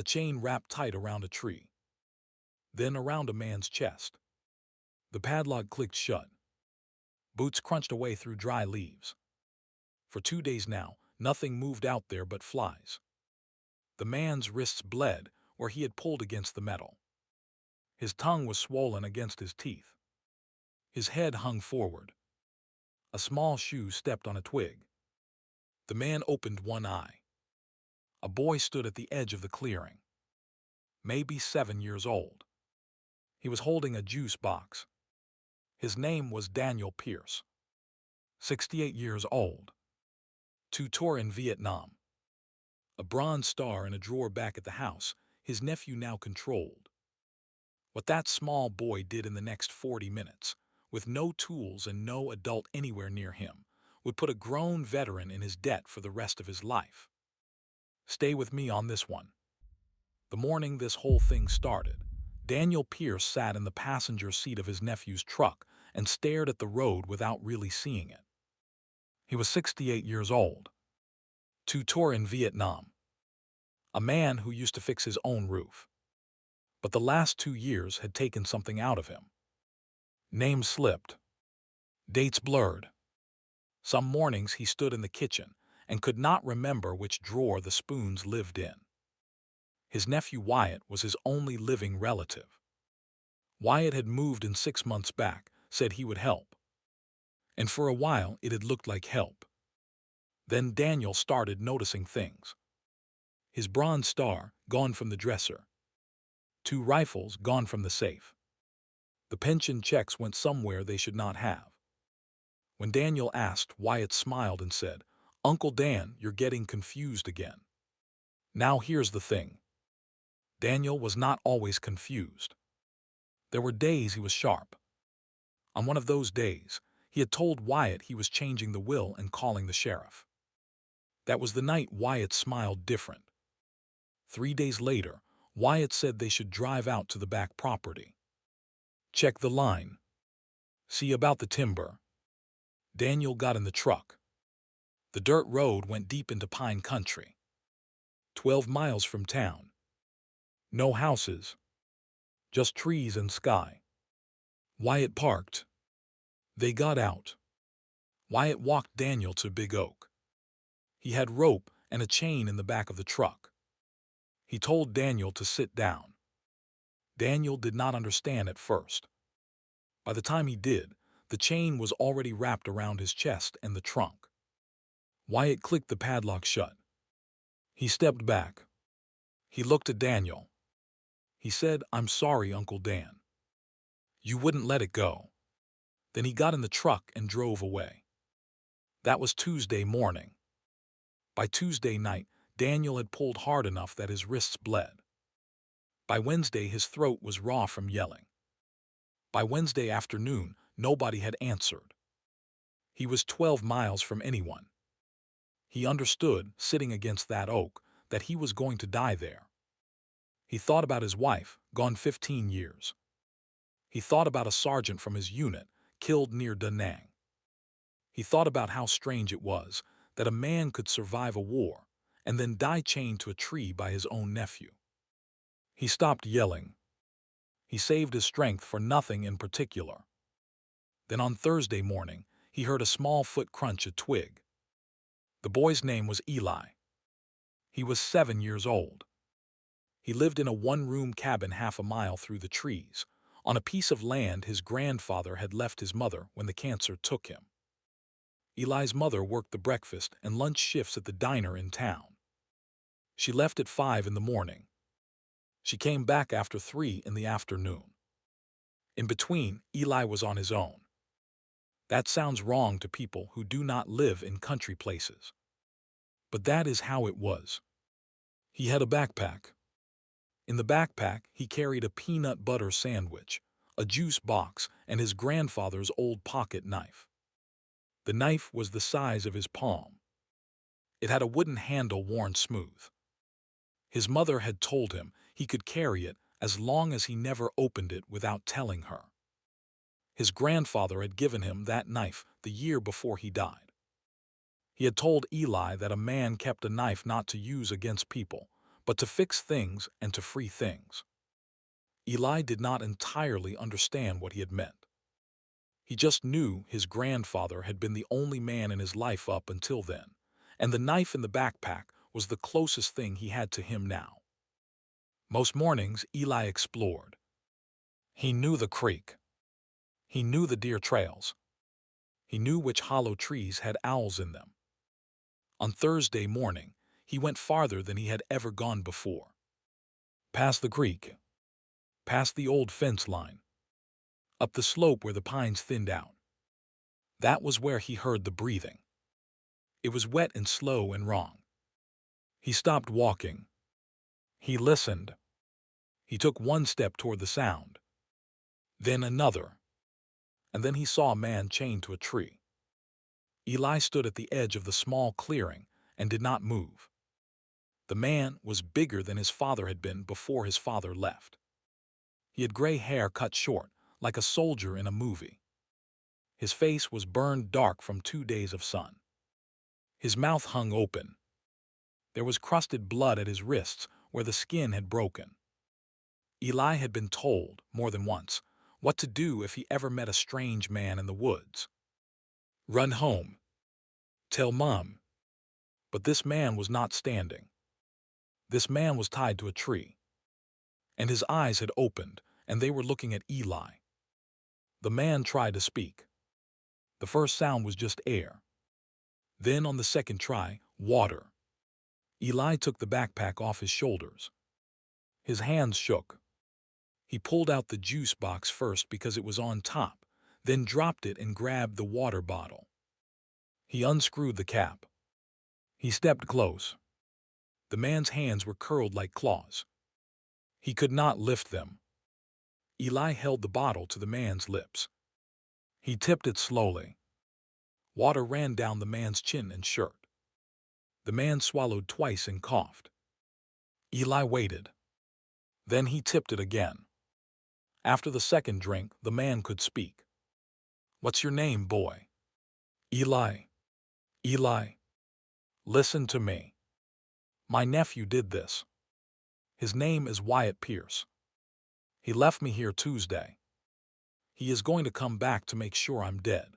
a chain wrapped tight around a tree, then around a man's chest. The padlock clicked shut. Boots crunched away through dry leaves. For 2 days now, nothing moved out there but flies. The man's wrists bled where he had pulled against the metal. His tongue was swollen against his teeth. His head hung forward. A small shoe stepped on a twig. The man opened one eye. A boy stood at the edge of the clearing. Maybe 7 years old. He was holding a juice box. His name was Daniel Pierce. 68 years old. 2 tour in Vietnam. A Bronze Star in a drawer back at the house his nephew now controlled. What that small boy did in the next 40 minutes, with no tools and no adult anywhere near him, would put a grown veteran in his debt for the rest of his life. Stay with me on this one. The morning this whole thing started, Daniel Pierce sat in the passenger seat of his nephew's truck and stared at the road without really seeing it. He was 68 years old. 2 tour in Vietnam. A man who used to fix his own roof. But the last 2 years had taken something out of him. Names slipped. Dates blurred. Some mornings he stood in the kitchen and could not remember which drawer the spoons lived in. His nephew Wyatt was his only living relative. Wyatt had moved in 6 months back, said he would help. And for a while it had looked like help. Then Daniel started noticing things. His Bronze Star gone from the dresser. 2 rifles gone from the safe. The pension checks went somewhere they should not have. When Daniel asked, Wyatt smiled and said, "Uncle Dan, you're getting confused again." Now here's the thing. Daniel was not always confused. There were days he was sharp. On one of those days, he had told Wyatt he was changing the will and calling the sheriff. That was the night Wyatt smiled different. 3 days later, Wyatt said they should drive out to the back property. Check the line. See about the timber. Daniel got in the truck. The dirt road went deep into pine country. 12 miles from town. No houses. Just trees and sky. Wyatt parked. They got out. Wyatt walked Daniel to Big Oak. He had rope and a chain in the back of the truck. He told Daniel to sit down. Daniel did not understand at first. By the time he did, the chain was already wrapped around his chest and the trunk. Wyatt clicked the padlock shut. He stepped back. He looked at Daniel. He said, "I'm sorry, Uncle Dan. You wouldn't let it go." Then he got in the truck and drove away. That was Tuesday morning. By Tuesday night, Daniel had pulled hard enough that his wrists bled. By Wednesday, his throat was raw from yelling. By Wednesday afternoon, nobody had answered. He was 12 miles from anyone. He understood, sitting against that oak, that he was going to die there. He thought about his wife, gone 15 years. He thought about a sergeant from his unit, killed near Da Nang. He thought about how strange it was that a man could survive a war and then die chained to a tree by his own nephew. He stopped yelling. He saved his strength for nothing in particular. Then on Thursday morning, he heard a small foot crunch a twig. The boy's name was Eli. He was 7 years old. He lived in a one-room cabin half a mile through the trees, on a piece of land his grandfather had left his mother when the cancer took him. Eli's mother worked the breakfast and lunch shifts at the diner in town. She left at 5 in the morning. She came back after 3 in the afternoon. In between, Eli was on his own. That sounds wrong to people who do not live in country places. But that is how it was. He had a backpack. In the backpack, he carried a peanut butter sandwich, a juice box, and his grandfather's old pocket knife. The knife was the size of his palm. It had a wooden handle worn smooth. His mother had told him he could carry it as long as he never opened it without telling her. His grandfather had given him that knife the year before he died. He had told Eli that a man kept a knife not to use against people, but to fix things and to free things. Eli did not entirely understand what he had meant. He just knew his grandfather had been the only man in his life up until then, and the knife in the backpack was the closest thing he had to him now. Most mornings, Eli explored. He knew the creek. He knew the deer trails. He knew which hollow trees had owls in them. On Thursday morning, he went farther than he had ever gone before. Past the creek, past the old fence line, up the slope where the pines thinned out. That was where he heard the breathing. It was wet and slow and wrong. He stopped walking. He listened. He took one step toward the sound, then another, and then he saw a man chained to a tree. Eli stood at the edge of the small clearing and did not move. The man was bigger than his father had been before his father left. He had gray hair cut short, like a soldier in a movie. His face was burned dark from 2 days of sun. His mouth hung open. There was crusted blood at his wrists where the skin had broken. Eli had been told, more than once, what to do if he ever met a strange man in the woods. Run home. Tell Mom. But this man was not standing. This man was tied to a tree. And his eyes had opened, and they were looking at Eli. The man tried to speak. The first sound was just air. Then, on the second try, water. Eli took the backpack off his shoulders. His hands shook. He pulled out the juice box first because it was on top, then dropped it and grabbed the water bottle. He unscrewed the cap. He stepped close. The man's hands were curled like claws. He could not lift them. Eli held the bottle to the man's lips. He tipped it slowly. Water ran down the man's chin and shirt. The man swallowed twice and coughed. Eli waited. Then he tipped it again. After the second drink, the man could speak. "What's your name, boy?" "Eli." "Eli, listen to me. My nephew did this. His name is Wyatt Pierce. He left me here Tuesday. He is going to come back to make sure I'm dead.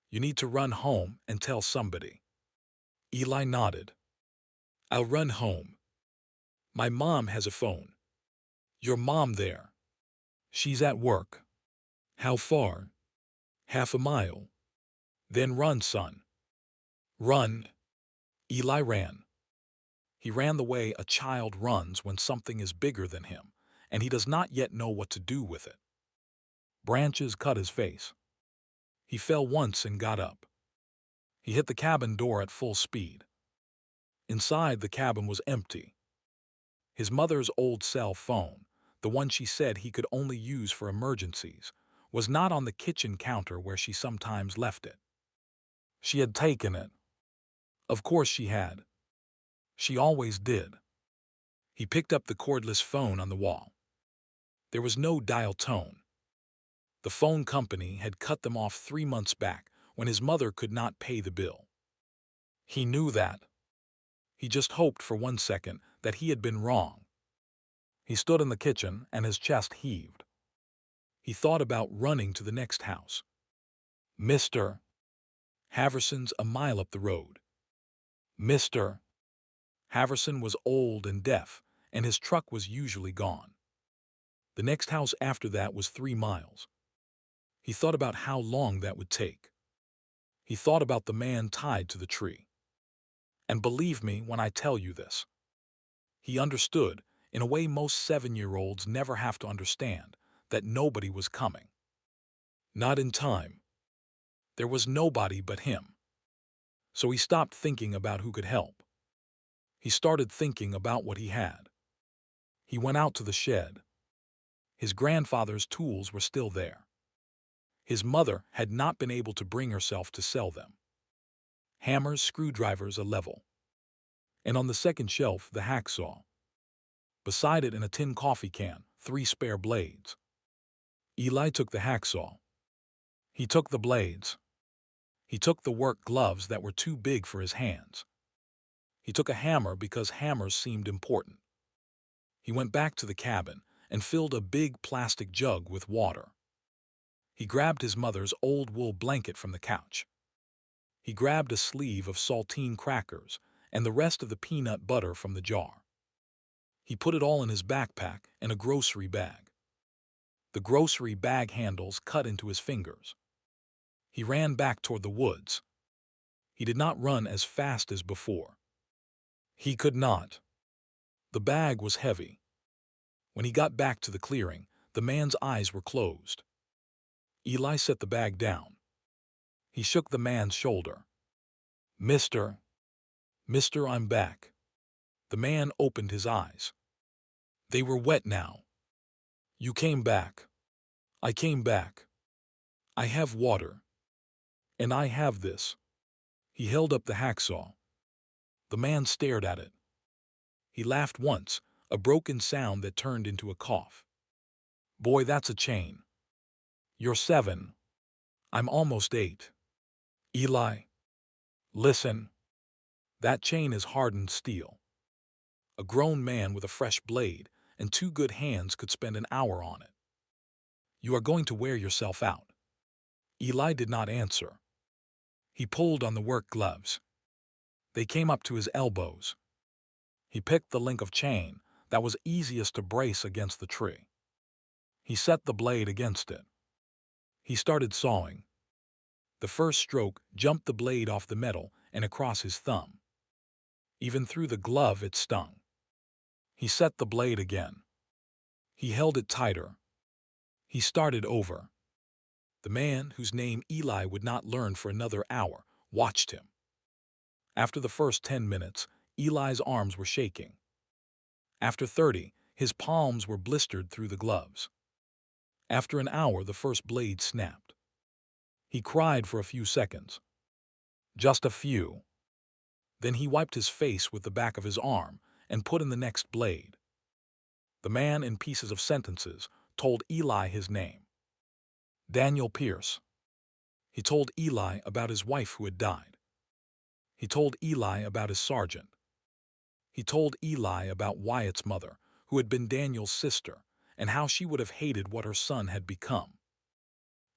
You need to run home and tell somebody." Eli nodded. "I'll run home. My mom has a phone." "Your mom there?" "She's at work." "How far?" "Half a mile." "Then run, son. Run." Eli ran. He ran the way a child runs when something is bigger than him, and he does not yet know what to do with it. Branches cut his face. He fell once and got up. He hit the cabin door at full speed. Inside, the cabin was empty. His mother's old cell phone, the one she said he could only use for emergencies, was not on the kitchen counter where she sometimes left it. She had taken it. Of course she had. She always did. He picked up the cordless phone on the wall. There was no dial tone. The phone company had cut them off 3 months back when his mother could not pay the bill. He knew that. He just hoped for 1 second that he had been wrong. He stood in the kitchen and his chest heaved. He thought about running to the next house. Mr. Haverson's a mile up the road. Mr. Haverson was old and deaf, and his truck was usually gone. The next house after that was 3 miles. He thought about how long that would take. He thought about the man tied to the tree. And believe me when I tell you this. He understood, in a way most 7-year-olds never have to understand, that nobody was coming. Not in time. There was nobody but him. So he stopped thinking about who could help. He started thinking about what he had. He went out to the shed. His grandfather's tools were still there. His mother had not been able to bring herself to sell them. Hammers, screwdrivers, a level. And on the second shelf, the hacksaw. Beside it, in a tin coffee can, 3 spare blades. Eli took the hacksaw. He took the blades. He took the work gloves that were too big for his hands. He took a hammer because hammers seemed important. He went back to the cabin and filled a big plastic jug with water. He grabbed his mother's old wool blanket from the couch. He grabbed a sleeve of saltine crackers and the rest of the peanut butter from the jar. He put it all in his backpack and a grocery bag. The grocery bag handles cut into his fingers. He ran back toward the woods. He did not run as fast as before. He could not. The bag was heavy. When he got back to the clearing, the man's eyes were closed. Eli set the bag down. He shook the man's shoulder. Mister, I'm back. The man opened his eyes. They were wet now. You came back. I came back. I have water. And I have this. He held up the hacksaw. The man stared at it. He laughed once, a broken sound that turned into a cough. Boy, that's a chain. You're 7. I'm almost 8. Eli, listen. That chain is hardened steel. A grown man with a fresh blade and 2 good hands could spend an hour on it. You are going to wear yourself out. Eli did not answer. He pulled on the work gloves. They came up to his elbows. He picked the link of chain that was easiest to brace against the tree. He set the blade against it. He started sawing. The first stroke jumped the blade off the metal and across his thumb. Even through the glove it stung. He set the blade again. He held it tighter. He started over. The man, whose name Eli would not learn for another hour, watched him. After the first 10 minutes, Eli's arms were shaking. After 30, his palms were blistered through the gloves. After an hour, the first blade snapped. He cried for a few seconds. Just a few. Then he wiped his face with the back of his arm and put in the next blade. The man, in pieces of sentences, told Eli his name. Daniel Pierce. He told Eli about his wife who had died. He told Eli about his sergeant. He told Eli about Wyatt's mother, who had been Daniel's sister, and how she would have hated what her son had become.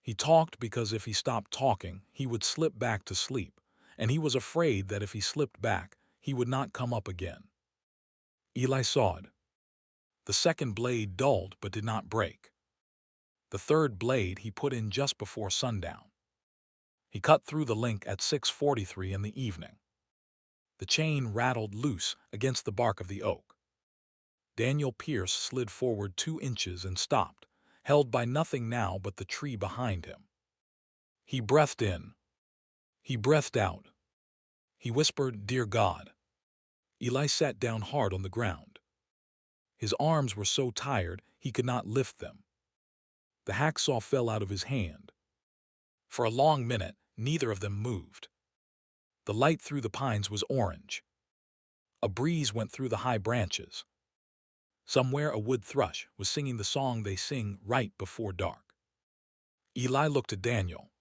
He talked because if he stopped talking, he would slip back to sleep, and he was afraid that if he slipped back, he would not come up again. Eli sawed. The second blade dulled but did not break. The third blade he put in just before sundown. He cut through the link at 6:43 in the evening. The chain rattled loose against the bark of the oak. Daniel Pierce slid forward 2 inches and stopped, held by nothing now but the tree behind him. He breathed in. He breathed out. He whispered, "Dear God." Eli sat down hard on the ground. His arms were so tired he could not lift them. The hacksaw fell out of his hand. For a long minute, neither of them moved. The light through the pines was orange. A breeze went through the high branches. Somewhere a wood thrush was singing the song they sing right before dark. Eli looked at Daniel.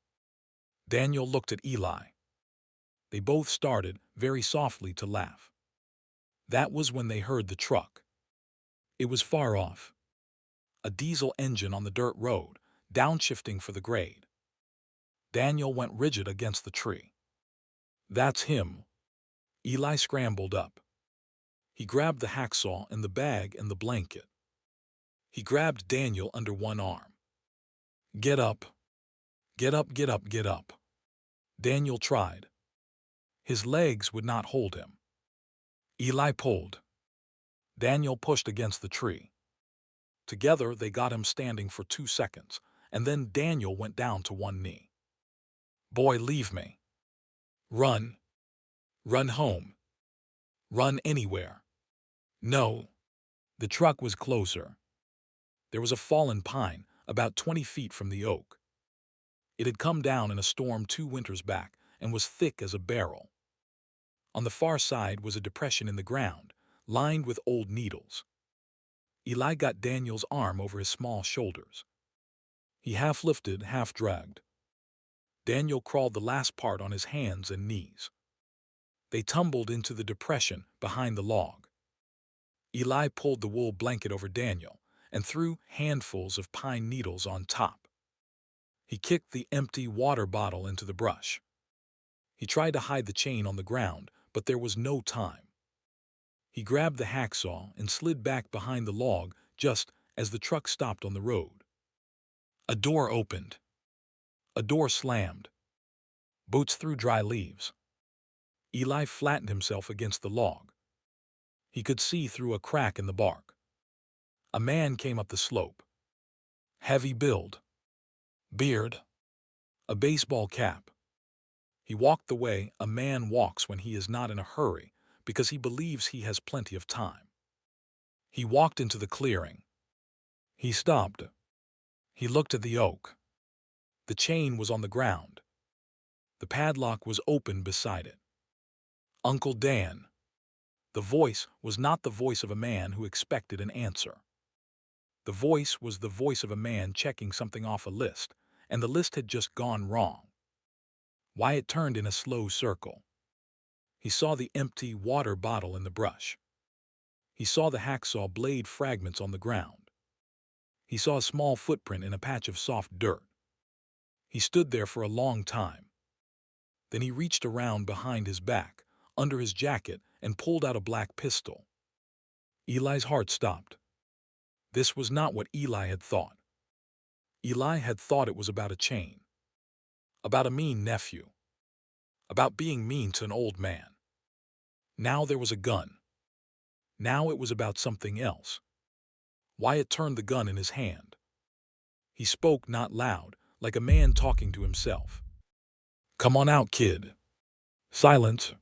Daniel looked at Eli. They both started, very softly, to laugh. That was when they heard the truck. It was far off. A diesel engine on the dirt road, downshifting for the grade. Daniel went rigid against the tree. That's him. Eli scrambled up. He grabbed the hacksaw and the bag and the blanket. He grabbed Daniel under one arm. Get up. Get up, get up, get up. Daniel tried. His legs would not hold him. Eli pulled. Daniel pushed against the tree. Together they got him standing for 2 seconds, and then Daniel went down to one knee. Boy, leave me. Run. Run home. Run anywhere. No. The truck was closer. There was a fallen pine about 20 feet from the oak. It had come down in a storm 2 winters back and was thick as a barrel. On the far side was a depression in the ground, lined with old needles. Eli got Daniel's arm over his small shoulders. He half lifted, half dragged. Daniel crawled the last part on his hands and knees. They tumbled into the depression behind the log. Eli pulled the wool blanket over Daniel and threw handfuls of pine needles on top. He kicked the empty water bottle into the brush. He tried to hide the chain on the ground, but there was no time. He grabbed the hacksaw and slid back behind the log just as the truck stopped on the road. A door opened. A door slammed. Boots threw dry leaves. Eli flattened himself against the log. He could see through a crack in the bark. A man came up the slope. Heavy build. Beard. A baseball cap. He walked the way a man walks when he is not in a hurry because he believes he has plenty of time. He walked into the clearing. He stopped. He looked at the oak. The chain was on the ground. The padlock was open beside it. Uncle Dan. The voice was not the voice of a man who expected an answer. The voice was the voice of a man checking something off a list, and the list had just gone wrong. Wyatt turned in a slow circle. He saw the empty water bottle in the brush. He saw the hacksaw blade fragments on the ground. He saw a small footprint in a patch of soft dirt. He stood there for a long time. Then he reached around behind his back, under his jacket, and pulled out a black pistol. Eli's heart stopped. This was not what Eli had thought. Eli had thought it was about a chain. About a mean nephew. About being mean to an old man. Now there was a gun. Now it was about something else. Wyatt turned the gun in his hand. He spoke not loud, like a man talking to himself. "Come on out, kid." "Silence.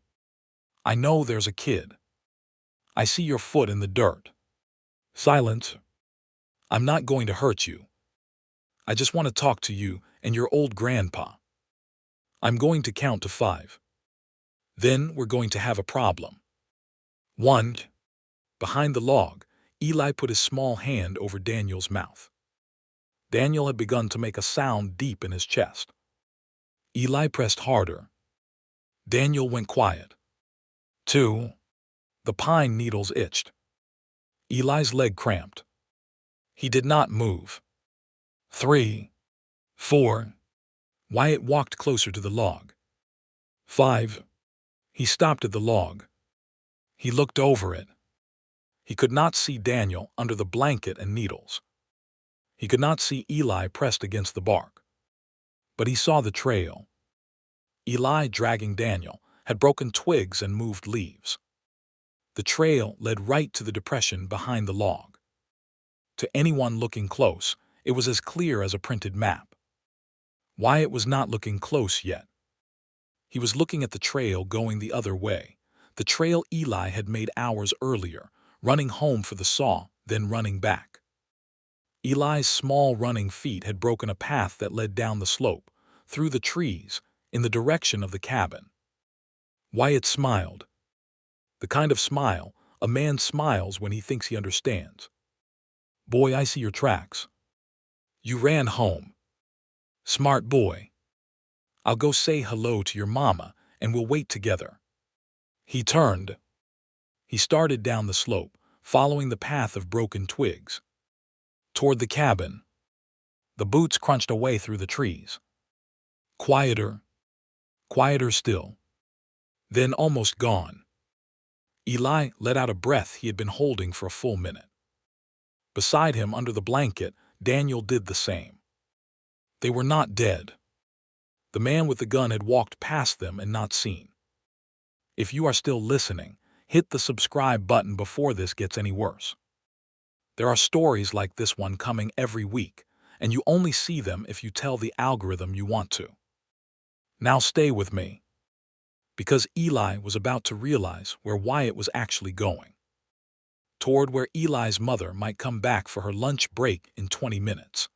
I know there's a kid. I see your foot in the dirt." "Silence. I'm not going to hurt you. I just want to talk to you and your old grandpa. I'm going to count to 5. Then we're going to have a problem." 1. Behind the log, Eli put his small hand over Daniel's mouth. Daniel had begun to make a sound deep in his chest. Eli pressed harder. Daniel went quiet. 2. The pine needles itched. Eli's leg cramped. He did not move. 3. 4. Wyatt walked closer to the log. 5. He stopped at the log. He looked over it. He could not see Daniel under the blanket and needles. He could not see Eli pressed against the bark. But he saw the trail. Eli, dragging Daniel, had broken twigs and moved leaves. The trail led right to the depression behind the log. To anyone looking close, it was as clear as a printed map. Wyatt was not looking close yet. He was looking at the trail going the other way, the trail Eli had made hours earlier, running home for the saw, then running back. Eli's small running feet had broken a path that led down the slope, through the trees, in the direction of the cabin. Wyatt smiled. The kind of smile a man smiles when he thinks he understands. "Boy, I see your tracks. You ran home. Smart boy. I'll go say hello to your mama and we'll wait together." He turned. He started down the slope, following the path of broken twigs. Toward the cabin. The boots crunched away through the trees. Quieter. Quieter still. Then almost gone. Eli let out a breath he had been holding for a full minute. Beside him, under the blanket, Daniel did the same. They were not dead. The man with the gun had walked past them and not seen. If you are still listening, hit the subscribe button before this gets any worse. There are stories like this one coming every week, and you only see them if you tell the algorithm you want to. Now stay with me. Because Eli was about to realize where Wyatt was actually going. Toward where Eli's mother might come back for her lunch break in 20 minutes.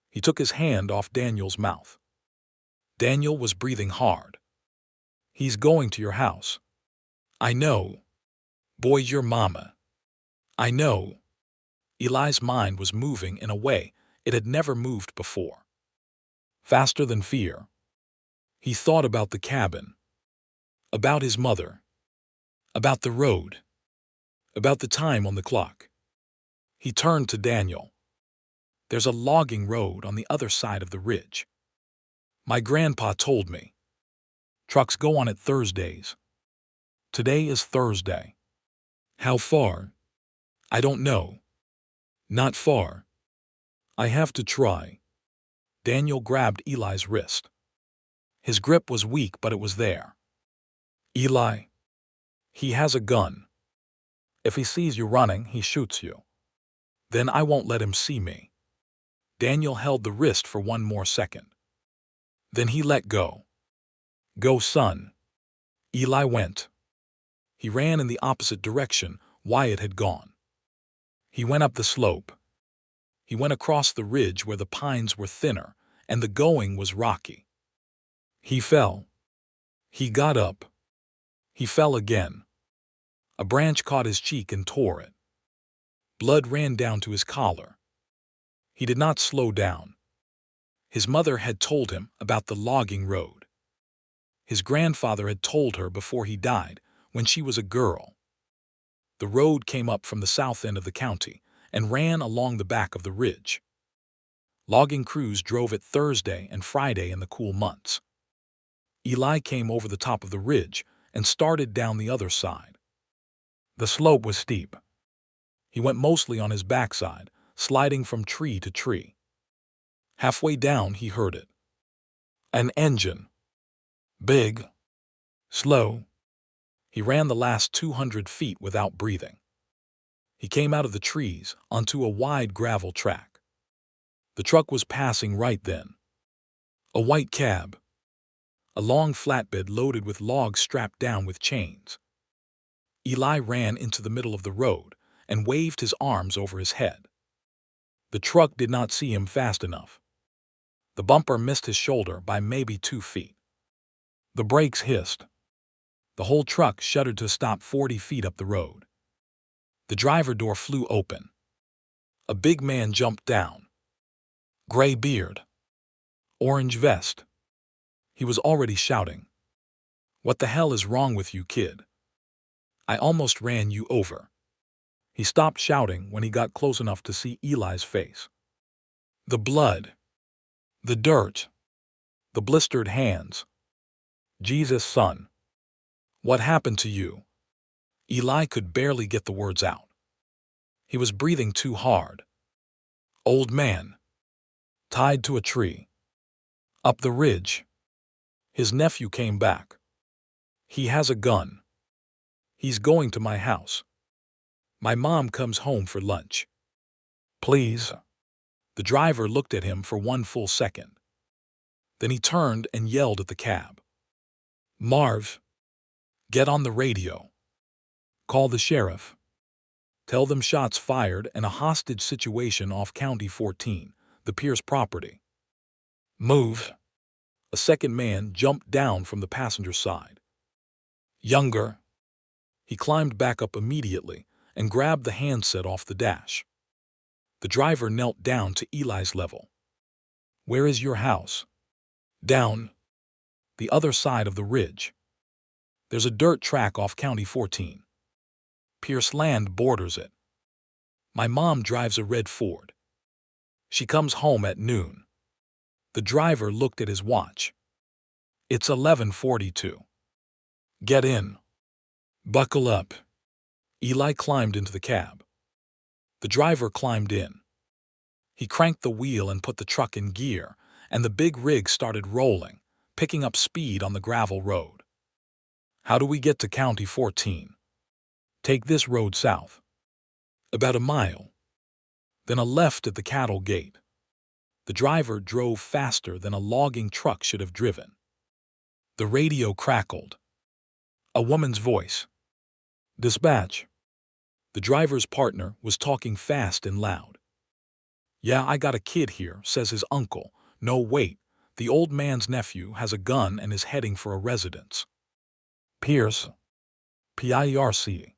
He took his hand off Daniel's mouth. Daniel was breathing hard. "He's going to your house." "I know. Boy, your mama." "I know." Eli's mind was moving in a way it had never moved before. Faster than fear. He thought about the cabin. about his mother, about the road, about the time on the clock. He turned to Daniel. There's a logging road on the other side of the ridge. My grandpa told me. Trucks go on it Thursdays. Today is Thursday. How far? I don't know. Not far. I have to try. Daniel grabbed Eli's wrist. His grip was weak, but it was there. Eli, he has a gun. If he sees you running, he shoots you. Then I won't let him see me. Daniel held the wrist for one more second. Then he let go. Go, son. Eli went. He ran in the opposite direction Wyatt had gone. He went up the slope. He went across the ridge where the pines were thinner and the going was rocky. He fell. He got up. He fell again. A branch caught his cheek and tore it. Blood ran down to his collar. He did not slow down. His mother had told him about the logging road. His grandfather had told her before he died, when she was a girl. The road came up from the south end of the county and ran along the back of the ridge. Logging crews drove it Thursday and Friday in the cool months. Eli came over the top of the ridge and started down the other side. The slope was steep. He went mostly on his backside, sliding from tree to tree. Halfway down, he heard it. An engine. Big. Slow. He ran the last 200 feet without breathing. He came out of the trees onto a wide gravel track. The truck was passing right then. A white cab. A long flatbed loaded with logs strapped down with chains. Eli ran into the middle of the road and waved his arms over his head. The truck did not see him fast enough. The bumper missed his shoulder by maybe 2 feet. The brakes hissed. The whole truck shuddered to a stop 40 feet up the road. The driver door flew open. A big man jumped down. Gray beard. Orange vest. He was already shouting. What the hell is wrong with you, kid? I almost ran you over. He stopped shouting when he got close enough to see Eli's face. The blood. The dirt. The blistered hands. Jesus, son. What happened to you? Eli could barely get the words out. He was breathing too hard. Old man. Tied to a tree. Up the ridge. His nephew came back. He has a gun. He's going to my house. My mom comes home for lunch. Please. The driver looked at him for one full second. Then he turned and yelled at the cab. Marv. Get on the radio. Call the sheriff. Tell them shots fired and a hostage situation off County 14, the Pierce property. Move. A second man jumped down from the passenger side. Younger. He climbed back up immediately and grabbed the handset off the dash. The driver knelt down to Eli's level. Where is your house? Down. The other side of the ridge. There's a dirt track off County 14. Pierce land borders it. My mom drives a red Ford. She comes home at noon. The driver looked at his watch. It's 11:42. Get in. Buckle up. Eli climbed into the cab. The driver climbed in. He cranked the wheel and put the truck in gear, and the big rig started rolling, picking up speed on the gravel road. How do we get to County 14? Take this road south. About a mile. Then a left at the cattle gate. The driver drove faster than a logging truck should have driven. The radio crackled. A woman's voice. Dispatch. The driver's partner was talking fast and loud. Yeah, I got a kid here, says his uncle. No, wait. The old man's nephew has a gun and is heading for a residence. Pierce. PIRC.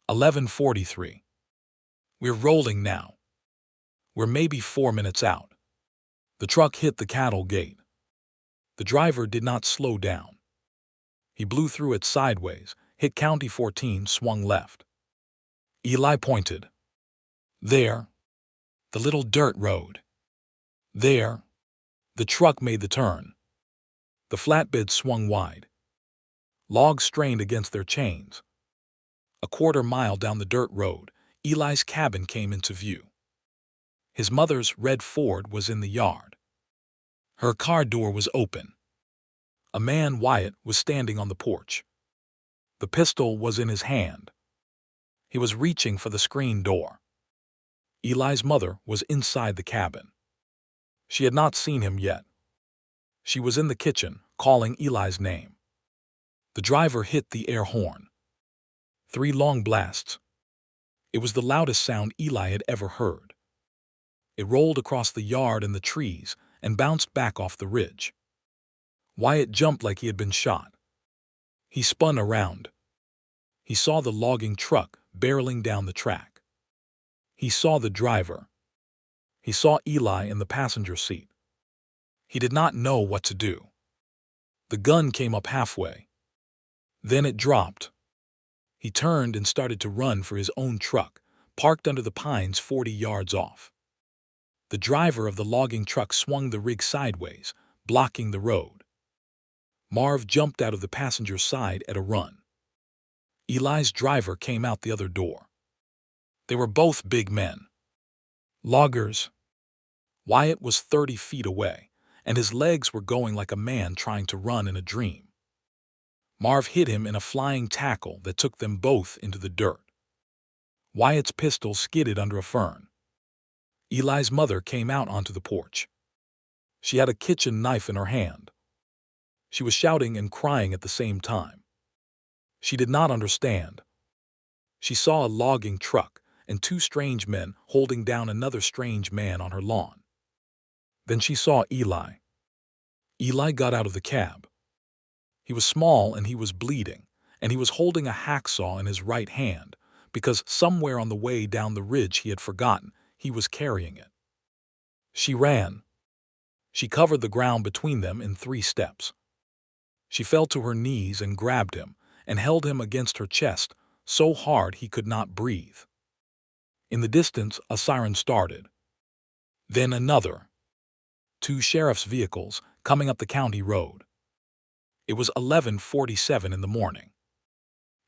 11:43. We're rolling now. We're maybe 4 minutes out. The truck hit the cattle gate. The driver did not slow down. He blew through it sideways, hit County 14, swung left. Eli pointed. There. The little dirt road. There. The truck made the turn. The flatbed swung wide. Logs strained against their chains. A quarter-mile down the dirt road, Eli's cabin came into view. His mother's red Ford was in the yard. Her car door was open. A man, Wyatt, was standing on the porch. The pistol was in his hand. He was reaching for the screen door. Eli's mother was inside the cabin. She had not seen him yet. She was in the kitchen, calling Eli's name. The driver hit the air horn. 3 long blasts. It was the loudest sound Eli had ever heard. It rolled across the yard and the trees and bounced back off the ridge. Wyatt jumped like he had been shot. He spun around. He saw the logging truck barreling down the track. He saw the driver. He saw Eli in the passenger seat. He did not know what to do. The gun came up halfway. Then it dropped. He turned and started to run for his own truck, parked under the pines 40 yards off. The driver of the logging truck swung the rig sideways, blocking the road. Marv jumped out of the passenger side at a run. Eli's driver came out the other door. They were both big men. Loggers. Wyatt was 30 feet away, and his legs were going like a man trying to run in a dream. Marv hit him in a flying tackle that took them both into the dirt. Wyatt's pistol skidded under a fern. Eli's mother came out onto the porch. She had a kitchen knife in her hand. She was shouting and crying at the same time. She did not understand. She saw a logging truck and 2 strange men holding down another strange man on her lawn. Then she saw Eli. Eli got out of the cab. He was small and he was bleeding, and he was holding a hacksaw in his right hand because somewhere on the way down the ridge he had forgotten he was carrying it. She ran. She covered the ground between them in 3 steps. She fell to her knees and grabbed him and held him against her chest so hard he could not breathe. In the distance, a siren started. Then another. 2 sheriff's vehicles coming up the county road. It was 11:47 in the morning.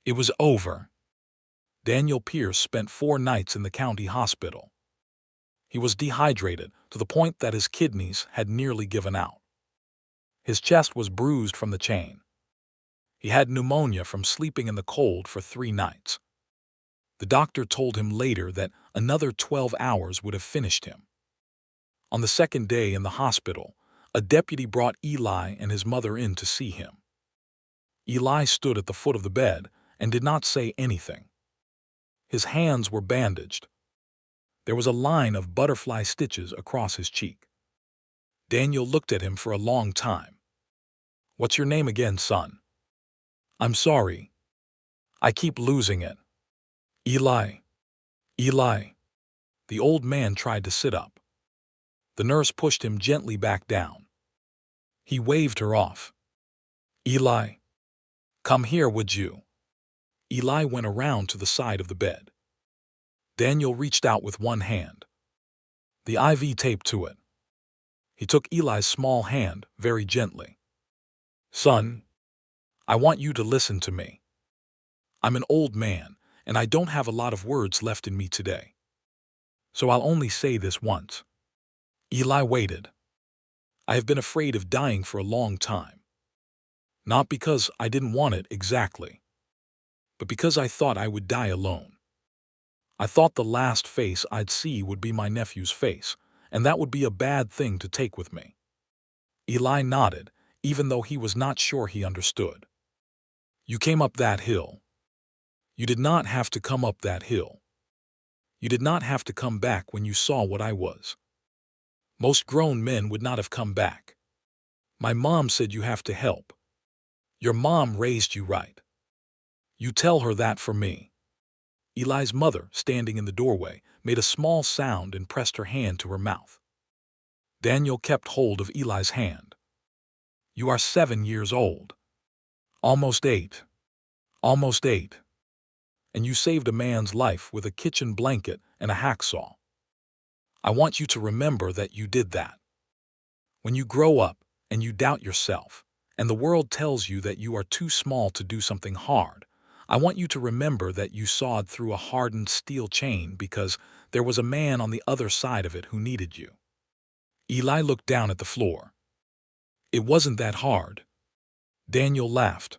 It was over. Daniel Pierce spent 4 nights in the county hospital. He was dehydrated to the point that his kidneys had nearly given out. His chest was bruised from the chain. He had pneumonia from sleeping in the cold for 3 nights. The doctor told him later that another 12 hours would have finished him. On the 2nd day in the hospital, a deputy brought Eli and his mother in to see him. Eli stood at the foot of the bed and did not say anything. His hands were bandaged. There was a line of butterfly stitches across his cheek. Daniel looked at him for a long time. "What's your name again, son?" "I'm sorry. I keep losing it." "Eli. Eli." The old man tried to sit up. The nurse pushed him gently back down. He waved her off. "Eli. Come here, would you?" Eli went around to the side of the bed. Daniel reached out with one hand. The IV taped to it. He took Eli's small hand very gently. "Son, I want you to listen to me. I'm an old man, and I don't have a lot of words left in me today. So I'll only say this once." Eli waited. "I have been afraid of dying for a long time. Not because I didn't want it exactly, but because I thought I would die alone. I thought the last face I'd see would be my nephew's face, and that would be a bad thing to take with me." Eli nodded, even though he was not sure he understood. "You came up that hill. You did not have to come up that hill. You did not have to come back when you saw what I was. Most grown men would not have come back. My mom said you have to help. Your mom raised you right. You tell her that for me." Eli's mother, standing in the doorway, made a small sound and pressed her hand to her mouth. Daniel kept hold of Eli's hand. "You are 7 years old. Almost 8. Almost 8. And you saved a man's life with a kitchen blanket and a hacksaw. I want you to remember that you did that. When you grow up and you doubt yourself, and the world tells you that you are too small to do something hard, I want you to remember that you sawed through a hardened steel chain because there was a man on the other side of it who needed you. Eli looked down at the floor. It wasn't that hard. Daniel laughed.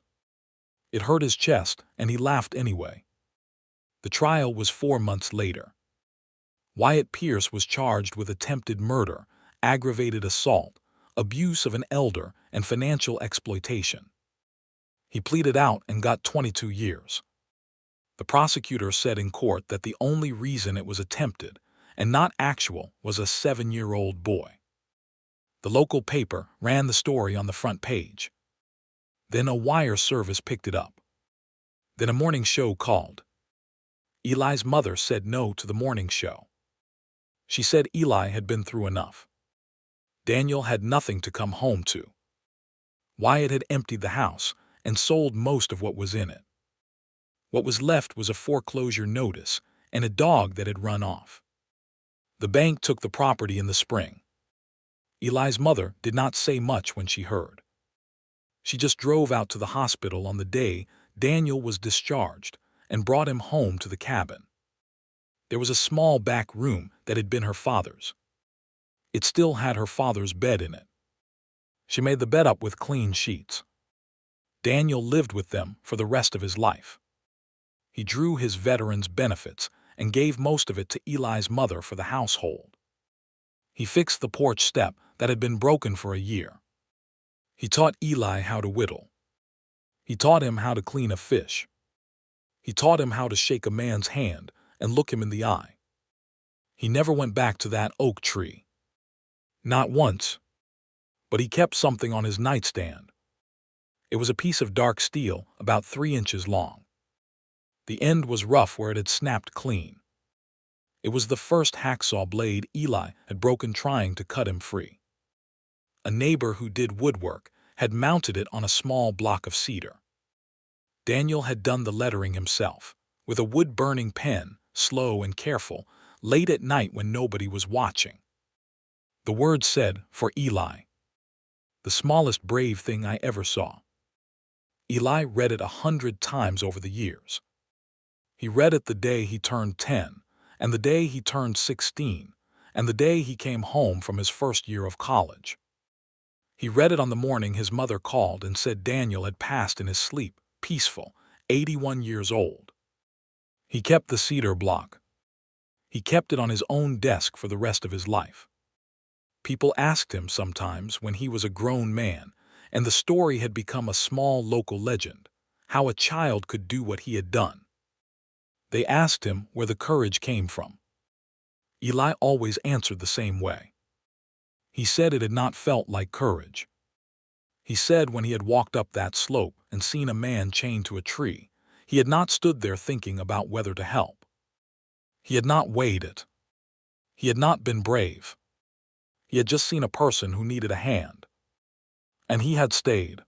It hurt his chest, and he laughed anyway. The trial was 4 months later. Wyatt Pierce was charged with attempted murder, aggravated assault, abuse of an elder, and financial exploitation. He pleaded out and got 22 years. The prosecutor said in court that the only reason it was attempted, and not actual, was a 7-year-old boy. The local paper ran the story on the front page. Then a wire service picked it up. Then a morning show called. Eli's mother said no to the morning show. She said Eli had been through enough. Daniel had nothing to come home to. Wyatt had emptied the house and sold most of what was in it. What was left was a foreclosure notice and a dog that had run off. The bank took the property in the spring. Eli's mother did not say much when she heard. She just drove out to the hospital on the day Daniel was discharged and brought him home to the cabin. There was a small back room that had been her father's. It still had her father's bed in it. She made the bed up with clean sheets. Daniel lived with them for the rest of his life. He drew his veteran's benefits and gave most of it to Eli's mother for the household. He fixed the porch step that had been broken for a year. He taught Eli how to whittle. He taught him how to clean a fish. He taught him how to shake a man's hand and look him in the eye. He never went back to that oak tree. Not once. But he kept something on his nightstand. It was a piece of dark steel about 3 inches long. The end was rough where it had snapped clean. It was the first hacksaw blade Eli had broken trying to cut him free. A neighbor who did woodwork had mounted it on a small block of cedar. Daniel had done the lettering himself, with a wood-burning pen, slow and careful, late at night when nobody was watching. The word said, "For Eli." The smallest brave thing I ever saw. Eli read it 100 times over the years. He read it the day he turned 10, and the day he turned 16, and the day he came home from his first year of college. He read it on the morning his mother called and said Daniel had passed in his sleep, peaceful, 81 years old. He kept the cedar block. He kept it on his own desk for the rest of his life. People asked him sometimes when he was a grown man, and the story had become a small local legend, how a child could do what he had done. They asked him where the courage came from. Eli always answered the same way. He said it had not felt like courage. He said when he had walked up that slope and seen a man chained to a tree, he had not stood there thinking about whether to help. He had not weighed it. He had not been brave. He had just seen a person who needed a hand. And he had stayed.